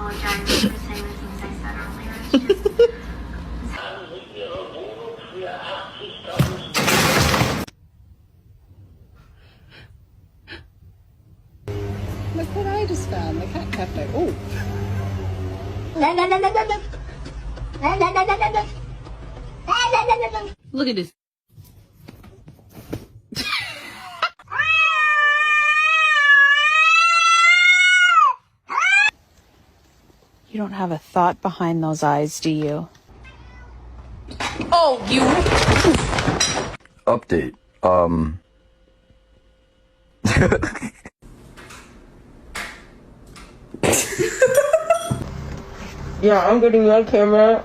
apologize for saying the things I said earlier. It's just... Look what I just found, the cat cafe. Oh. Look at this. You don't have a thought behind those eyes, do you? Oh, you. Update. Yeah, I'm getting your camera.